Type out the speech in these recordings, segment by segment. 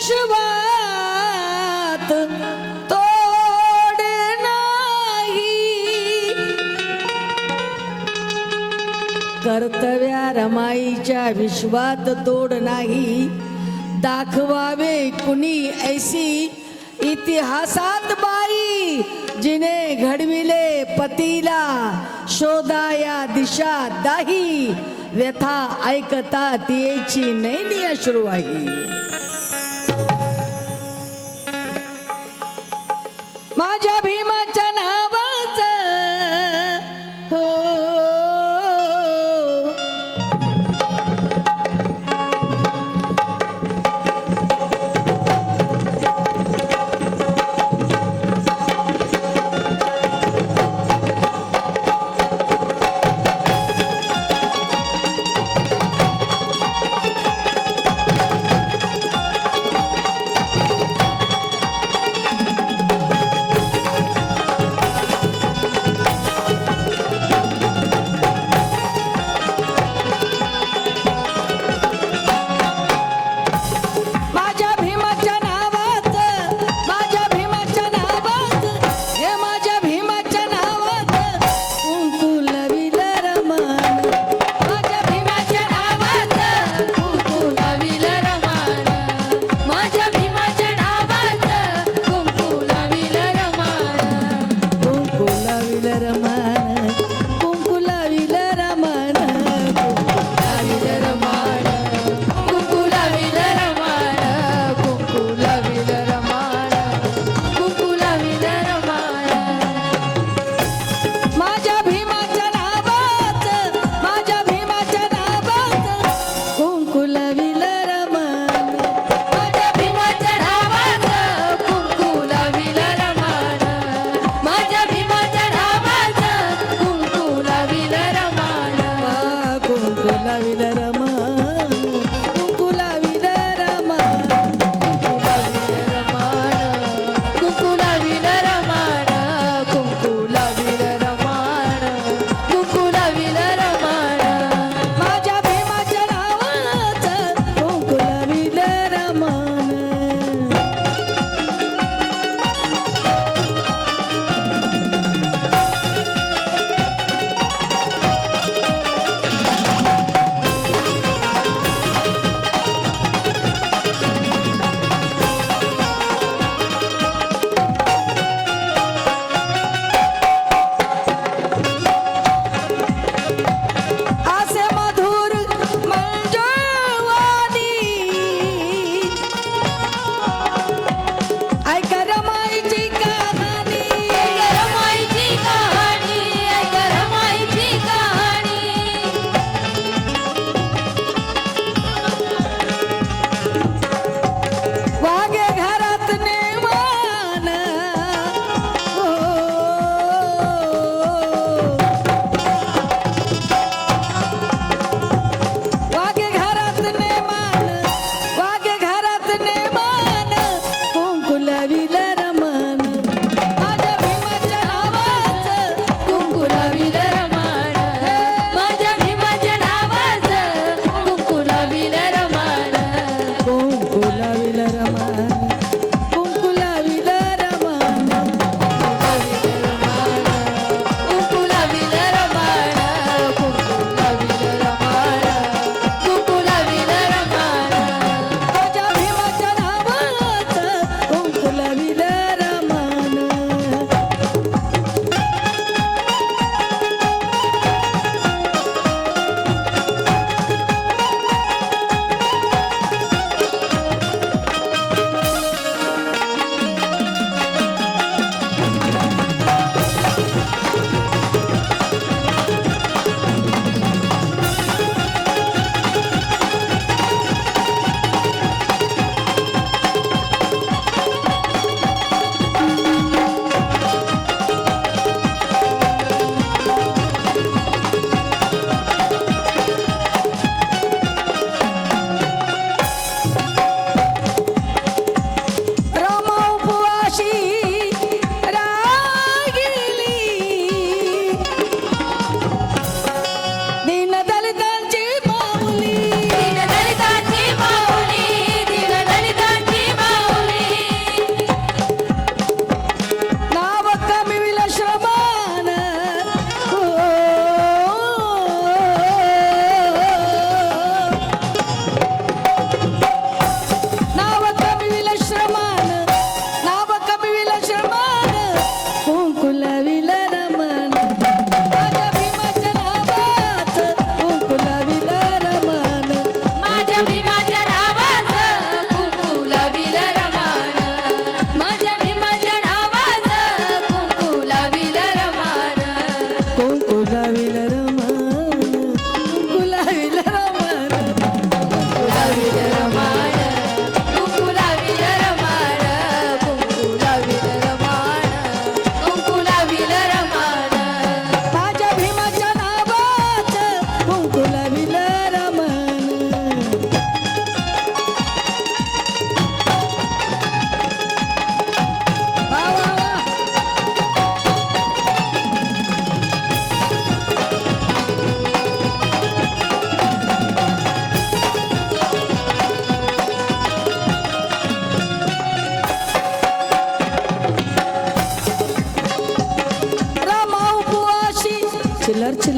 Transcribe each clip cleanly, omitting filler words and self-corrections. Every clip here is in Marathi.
विश्वात तोड नाही, कर्तव्या रमाईच्या विश्वात तोड नाही. दाखवावे कुणी ऐसी इतिहासात बाई, जिने घडविले पतीला शोधाया दिशा दाही. व्यथा ऐकता तिची नैनी अश्रुवाही. माझ्या भीमाच्या नावाचं हो,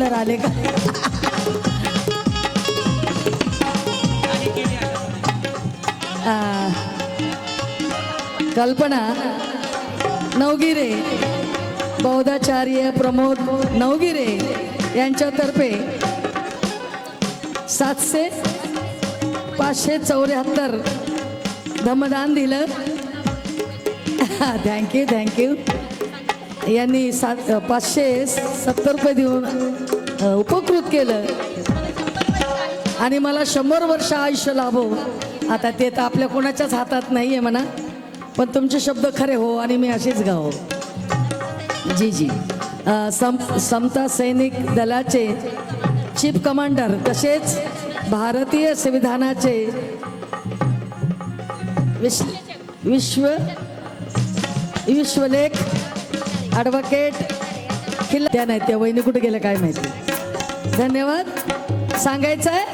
पार्लर आले का? कल्पना नवगिरे, बौद्धाचार्य प्रमोद नवगिरे यांच्यातर्फे 700-574 धमदान दिलं. थँक्यू. यांनी 570 रुपये देऊन उपकृत केलं आणि मला 100 वर्ष आयुष्य लाभो. आता ते तर आपल्या कोणाच्याच हातात नाही आहे म्हणा, पण तुमचे शब्द खरे हो आणि मी असेच गाओ. जी. समता सैनिक दलाचे चीफ कमांडर तसेच भारतीय संविधानाचे विश्वलेख ॲडव्होकेट त्या नाही, त्या वहिनी कुठे गेल्या काय माहिती. धन्यवाद. सांगायचं आहे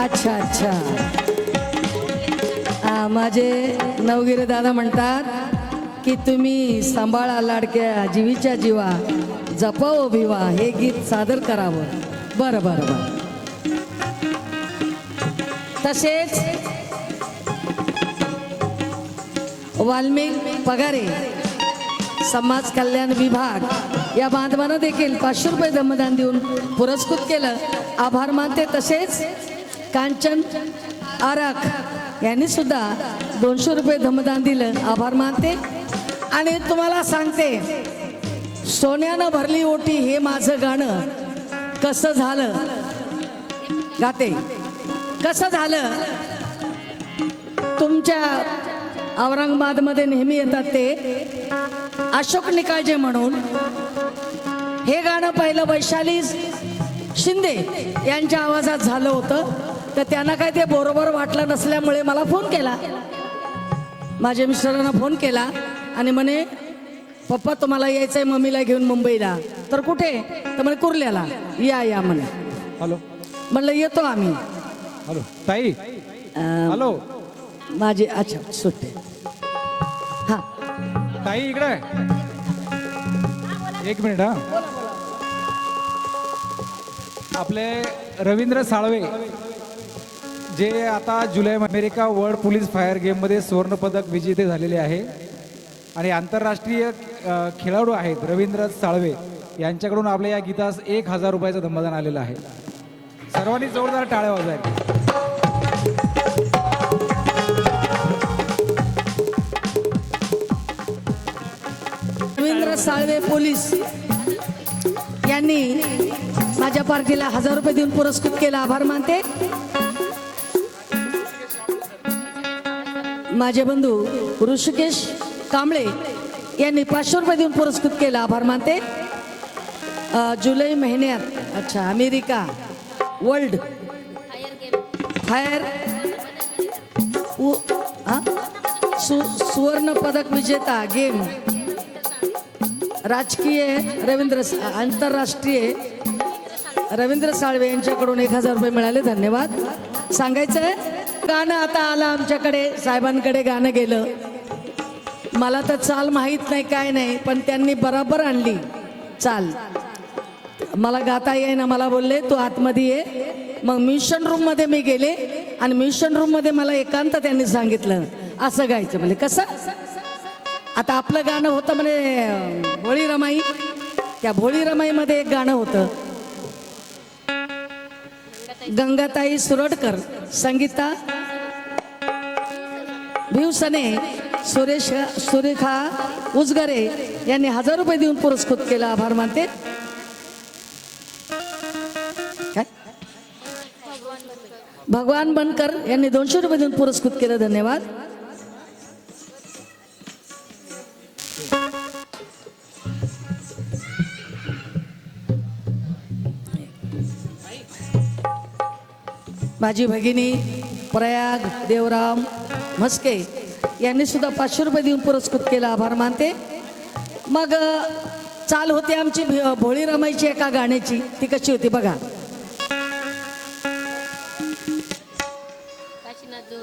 अच्छा. माझे नवगिरे दादा म्हणतात की तुम्ही सांभाळा लाडक्या जीवीच्या जीवा, जपावो भिवा, हे गीत सादर करावं. बरं. तसेच वाल्मिक पगारे समाज कल्याण विभाग या बांधवांना देखील 500 रुपये धमदान देऊन पुरस्कृत केलं. आभार मानते. तसेच कांचन आराख यांनी सुद्धा 200 रुपये धमदान दिलं. आभार मानते. आणि तुम्हाला सांगते, सोन्यानं भरली ओटी हे माझं गाणं कसं झालं गाते. कसं झालं, तुमच्या औरंगाबादमध्ये नेहमी येतात ते अशोक निकाळजे म्हणून. हे गाणं पहिलं वैशाली शिंदे यांच्या आवाजात झालं होतं. तर त्यांना काय ते बरोबर वाटलं नसल्यामुळे मला फोन केला, माझ्या मिस्टरांना फोन केला आणि म्हणे पप्पा तुम्हाला यायचं आहे मम्मीला घेऊन मुंबईला. तर कुठे? तर म्हणे कुर्ल्याला. या म्हणे. हॅलो म्हणलं येतो आम्ही. हॅलो ताई. हॅलो माझी अच्छा सुट्टे. हां ताई इकडे 1 मिनिट. हा, आपले रवींद्र साळवे जे आता जुलै अमेरिका वर्ल्ड पोलीस फायर गेममध्ये सुवर्णपदक विजेते झालेले आहे आणि आंतरराष्ट्रीय खेळाडू आहेत रवींद्र साळवे. यांच्याकडून आपल्या या गीतास 1000 रुपयाचं धम्मदान आलेलं आहे. सर्वांनी जोरदार टाळ्या वाजवायच्या. रवींद्र साळवे पोलीस यांनी माझ्या पार्टीला 1000 रुपये देऊन पुरस्कृत केला, आभार मानते. माझे बंधू ऋषिकेश कांबळे यांनी 500 रुपये देऊन पुरस्कृत केला, आभार मानते. जुलै महिन्यात अच्छा अमेरिका वर्ल्ड फायर सुवर्ण पदक विजेता गेम राजकीय आंतरराष्ट्रीय रवींद्र साळवे यांच्याकडून 1000 रुपये मिळाले, धन्यवाद. सांगायचंय गाणं आता आलं आमच्याकडे, साहेबांकडे गाणं गेलं. मला तर चाल माहीत नाही काय नाही, पण त्यांनी बरोबर आणली चाल. मला गाता येईना, मला बोलले तू आतमध्ये ये. मग म्युझिशियन रूम मध्ये मी गेले आणि म्युझिशियन रूम मध्ये मला एकांत त्यांनी सांगितलं असं गायचं. म्हणजे कसं आता आपलं गाणं होतं म्हणजे भोळी रमाई, त्या भोळी रमाईमध्ये एक गाणं होतं, गंगाताई सुरडकर, संगीता भिवसने, सुरेखा उजगरे यांनी 1000 रुपये देऊन पुरस्कृत केला, आभार मानते. काय भगवान बनकर यांनी 200 रुपये देऊन पुरस्कृत केलं, धन्यवाद. माझी भगिनी प्रयाग देवराम म्हस्के यांनी सुद्धा 500 रुपये देऊन पुरस्कृत केला, आभार मानते. मग चाल होती आमची भोळी रमाईची एका गाण्याची, ती कशी होती बघा.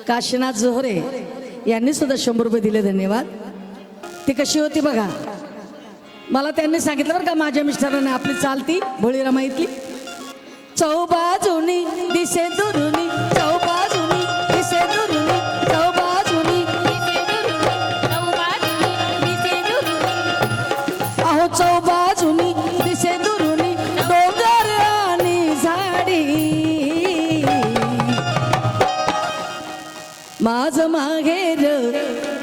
काशीनाथ जोहरे यांनी सुद्धा 100 रुपये दिले, धन्यवाद. ती कशी होती बघा. मला त्यांनी सांगितलं बरं का माझ्या मिस्टरांनी आपली चालती भोळी रमाईतली. चौबाजुनी दिसे दुरुनी, चौबाजुनी दिसे दुरुनी, चौबाजुनी अहो चौबाजुनी दिसे दुरुनी, डोंगर आणि झाडी, माझ माहेर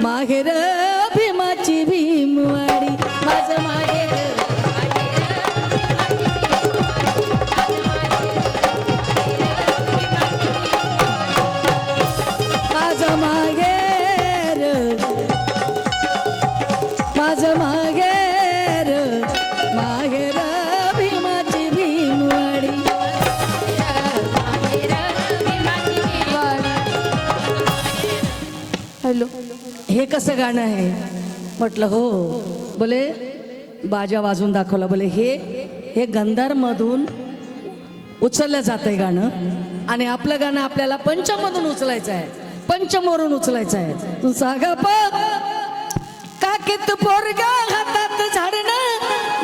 माहेर भीमाची भीमवाडी, माझ माहेर हे कसं गाणं आहे म्हटलं. हो बोले बाजा वाजून दाखवला. बोले हे गंधारमधून उचललं जातंय गाणं आणि आपलं गाणं आपल्याला पंचमधून उचलायचं आहे, पंचमवरून उचलायचं आहे. तू सांगा काकेत पोरगा हातात झाडणं,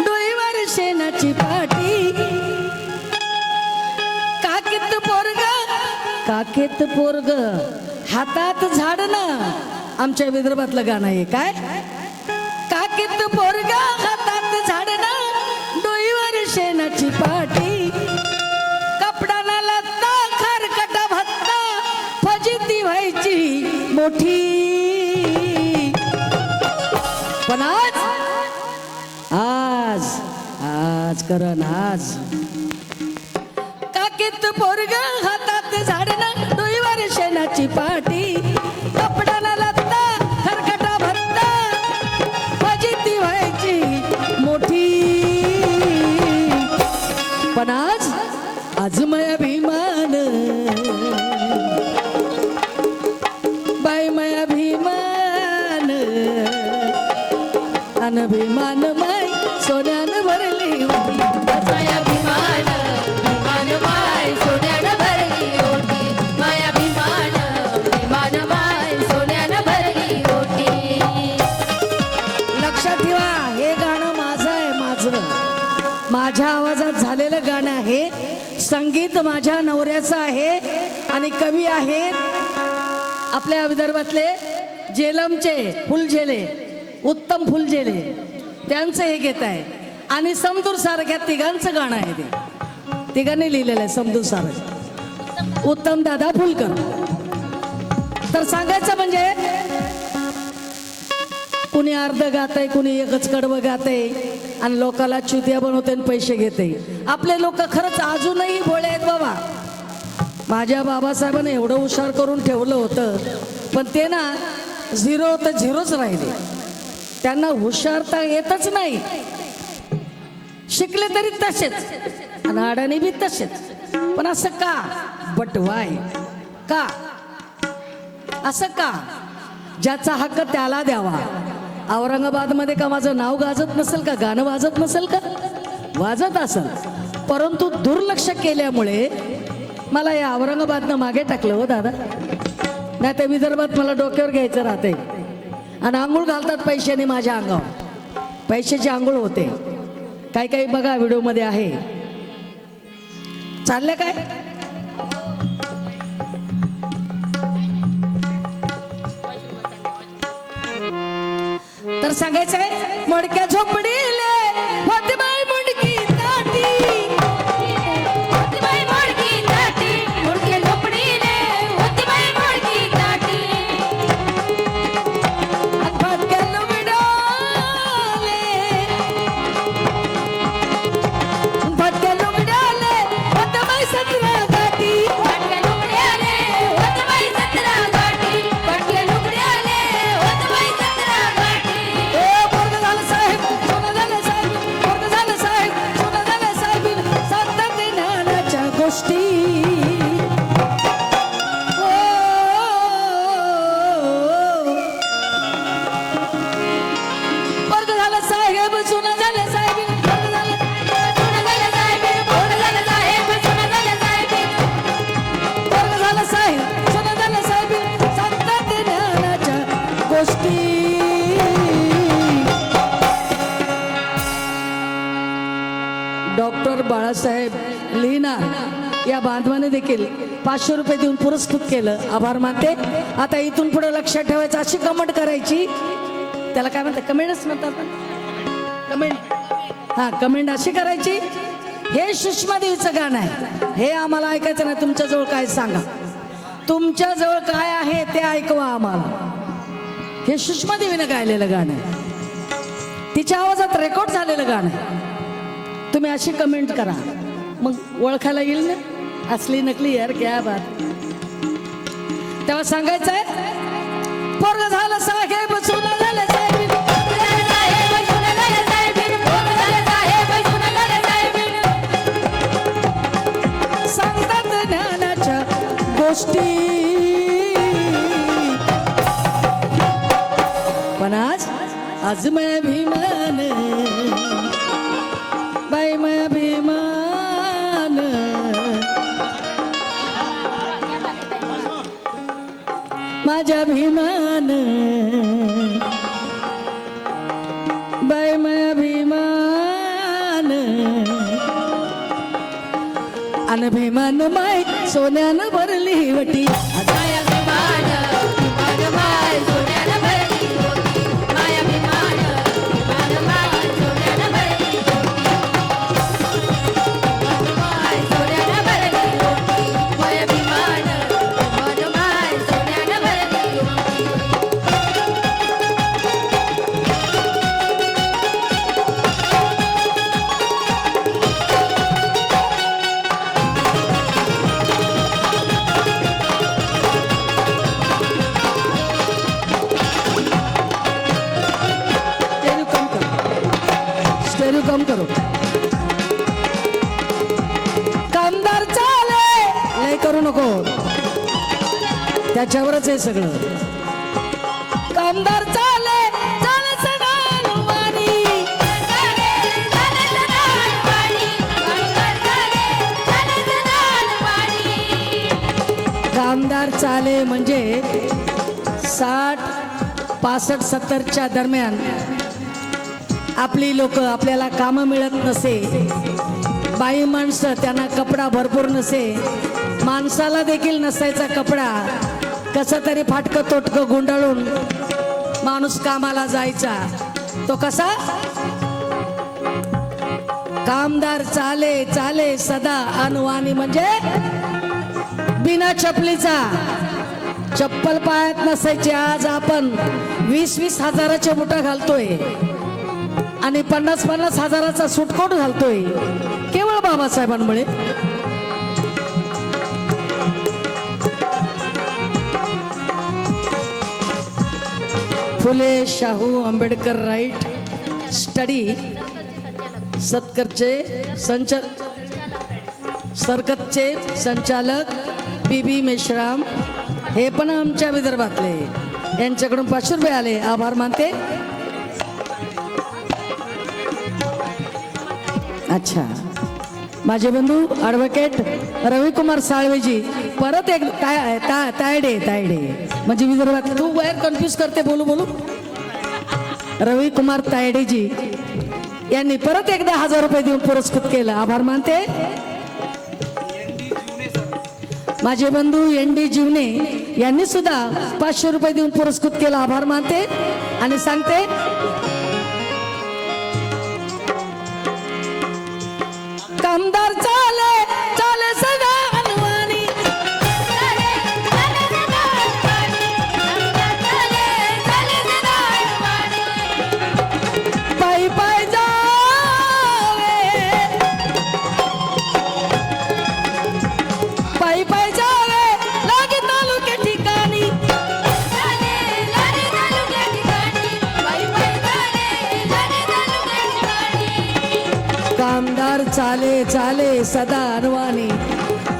डोईवर शेणाची पाटी, काकेत पोरग हातात झाडणं, आमच्या विदर्भातलं गाणं आहे. काय काकेत पोरगा हातात झाडणं, डोईवर शेणाची पाटी, कपडाला लत्ता खारकटा भत्ता, फजिती व्हायची मोठी. पण आज करण आज काकेत पोरग हातात झाडणं, डोईवर शेणाची पाटी, कपडाला लत्ता खरकटा भत्ता, फजिती व्हायची मोठी. पण आज मय अभिमान, बाय मय अभिमान, अनभिमान माय सोन्यानं भरली होती, माय अभिमान भिमान माय सोन्यानं भरली होती, माय अभिमान भिमान माय सोन्यानं भरली होती. लक्षात ठेवा हे गाणं माझं आहे, माझ्या आवाजात झालेलं गाणं आहे. संगीत माझ्या नवऱ्याचं आहे आणि कवी आहेत आपल्या विदर्भातले जेलमचे फुलझेले, उत्तम फुलझेले, त्यांचं हे घेत आहे. आणि समदूर सारख्या तिघांचं गाणं आहे ते, तिघांनी लिहिलेलं आहे समदूर सारख, उत्तम दादा फुलकर. तर सांगायचं म्हणजे कुणी अर्ध गातय, कुणी एकच कडवं गातय आणि लोकाला चुतिया बनवते आणि पैसे घेते. आपले लोक खरंच अजूनही भोळे आहेत बाबा. माझ्या बाबासाहेबांनी एवढं हुशार करून ठेवलं होतं, पण ते ना झिरो तर झिरोच राहिले. त्यांना हुशारता येतच नाही. शिकले तरी तसेच आणि अडाणी बी तसेच. पण असं का? But why? का असं का? ज्याचा हक्क त्याला द्यावा. औरंगाबादमध्ये का माझं नाव गाजत नसेल का? गाणं वाजत नसेल का? वाजत असेल, परंतु दुर्लक्ष केल्यामुळे मला या औरंगाबादनं मागे टाकलं हो दादा. नाही तर विदर्भात मला डोक्यावर घ्यायचं राहते. आणि आंघोळ घालतात पैशाने माझ्या अंगावर, पैशाची आंघोळ होते. काही काही बघा व्हिडिओमध्ये आहे. चाललं काय? तर सांगायचंय मोडक्या झोपडीले होती बाई मुंडकी ताटी, होती बाई मुंडकी ताटी, मोडक्या झोपडीले होती बाई मुंडकी ताटी. फटक्या लुगडाले, फटक्या लुगडाले होती बाई 17 गाठी, फटक्या लुगड्याले होती बाई 17 गाठी, फटक्या लुगड्याले होती बाई 17 गाठी. गोष्टी वर्ग झाला साहेब, सुना झाले साहेब, वर्ग झाला साहेब, वर्ग झाला साहेब, सुना झाले साहेब, वर्ग झाला साहेब, सुना झाले साहेब, सांगतात ज्ञानाच्या गोष्टी. डॉक्टर बाळासाहेब लिहिणार या बांधवाने देखील 500 रुपये देऊन पुरस्कृत केलं. आभार मानते. आता इथून पुढे लक्षात ठेवायचं, अशी कमेंट करायची, त्याला काय म्हणतात, कमेंटच म्हणतात कमेंट. हा, कमेंट अशी करायची, हे सुषमादेवीचं गाणं आहे, हे आम्हाला ऐकायचं नाही. तुमच्याजवळ काय सांगा, तुमच्याजवळ काय आहे ते ऐकवा आम्हाला. हे सुषमादेवीनं गायलेलं गाणं आहे, तिच्या आवाजात रेकॉर्ड झालेलं गाणं आहे. तुम्ही अशी कमेंट करा, मग ओळखायला येईल ना असली नकली यार क्या बात. तेव्हा सांगायचंय पोरग झालं साहेब, सुना झालं साहेब, सांगतात ज्ञानाच्या गोष्टी. पण आज मैं अभिमान, बाई मैं अभिमान, माझा अभिमान, बाई मैं अभिमान, अनभिमान माय सोन्यानं भरली वटी. कम करो कामदार चाले, लय करू नको, त्याच्यावरच आहे सगळं. कामदार चाले चाले सगळं कामदार चाले म्हणजे 60, 65, 70च्या दरम्यान आपली लोक, आपल्याला कामं मिळत नसे, बाई माणसं त्यांना कपडा भरपूर नसे, माणसाला देखील नसायचा कपडा, कसं तरी फाटकं तोटकं गुंडाळून माणूस कामाला जायचा. तो कसा कामदार चाले चाले सदा अनवाणी म्हणजे बिना चपलीचा. चप्पल पायात नसायची, आज आपण 20-20 हजाराच्या बुटा घालतोय आणि 50-50 हजाराचा सुटकोट घालतोय, केवळ बाबासाहेबांमुळे. फुले शाहू आंबेडकर राईट स्टडी सरकतचे संचालक बीबी मेश्राम हे पण आमच्या विदर्भातले, यांच्याकडून 500 रुपये आले, आभार मानते. अच्छा, माझे बंधू ॲडव्होकेट रविकुमार साळवेजी परत एक तायडे म्हणजे विदर्भात, तू बाहेर कन्फ्यूज करते बोलू बोलू. रविकुमार तायडेजी यांनी परत एकदा 1000 रुपये देऊन पुरस्कृत केलं, आभार मानते. माझे बंधू ND जीवने यांनी सुद्धा 500 रुपये देऊन पुरस्कृत केलं, आभार मानते. आणि सांगते कामदार चाले चाले सदा अनवाणी, पायी पायी जावे, पायी पायी जावे लागे तालुक्या ठिकाणी, कामदार चाले चाले सदा अनवाणी,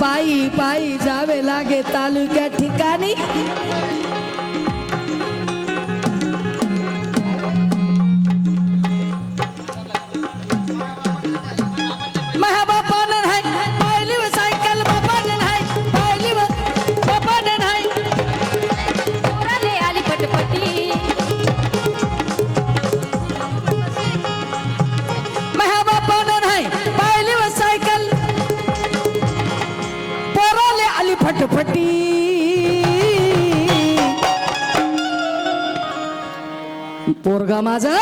पायी पायी जावे लागे तालुक्या ठिकाणी. माझ्या बापानं नाही पाहिली व सायकल, बापानं नाही पाहिली व बापानं नाही आली पटपटी, माझ्या बापानं नाही पाहिली व सायकल, पोराले आली फटफटी. पोरगा माझा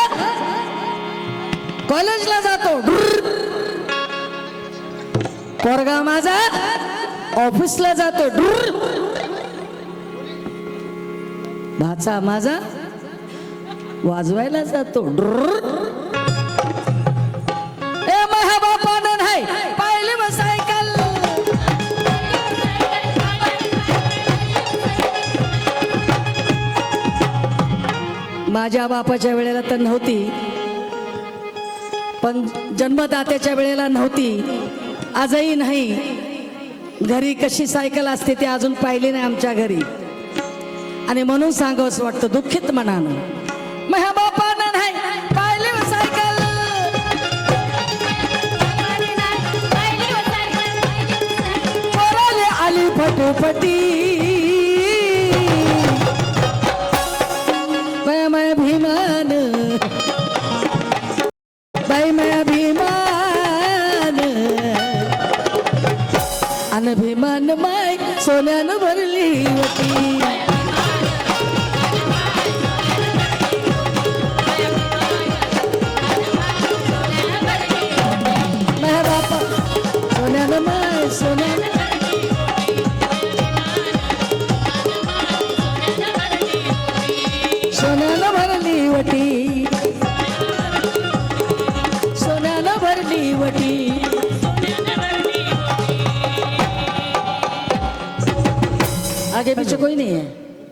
कॉलेजला जातो, पोरगा माझा ऑफिसला जातो, भाचा माझा वाजवायला जातो. ए माझ्या बापानं नाही पाहिली व सायकल, माझ्या बापाच्या वेळेला तर नव्हती, पण जन्मदात्याच्या वेळेला नव्हती, आजही नाही. घरी कशी सायकल असते ते अजून पाहिली नाही आमच्या घरी, आणि म्हणून सांगावंसं वाटतं दुःखित मनानं. माझ्या बापानं नाही पाहिली व सायकल, पोराले आली फटफटी. मैं अभिमान, बाई मैं अभिमान, अनभिमान माय सोन्यानं भरली होती. माझ्या बापा सोन्यानं माय सोन्यानं, सोन्यानं भरली वटी, सोन्यानं भरली वटी. आगे पीछे कोई नहीं है.